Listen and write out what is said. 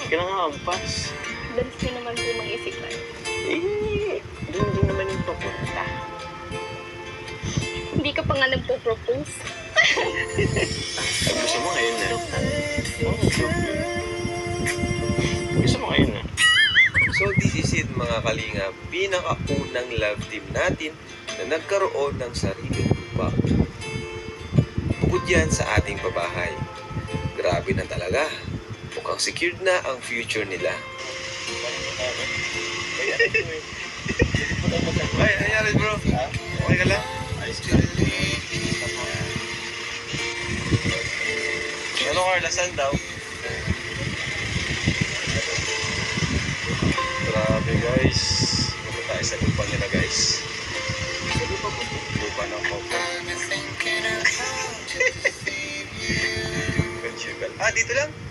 Huwag ka na nga ampas. Dalis niyo naman po mag-isipan. Eh, doon din naman yung papunta. Hindi ka pa nga nagpo-propose. Ay, gusto mo ngayon na. Oh, joke yun. Gusto mo ngayon na. So this is it mga kalingap, pinakaunang love team natin na nagkaroon ng sariling lupa. Bukod yan sa ating pabahay. Grabe na talaga. Mukhang secured na ang future nila. Ay, nangyari bro? Okay ka lang? Ano Carla, saan daw? Grabe guys. Punta tayo sa lupa nila guys. Lupa ng Coco. Dito lang?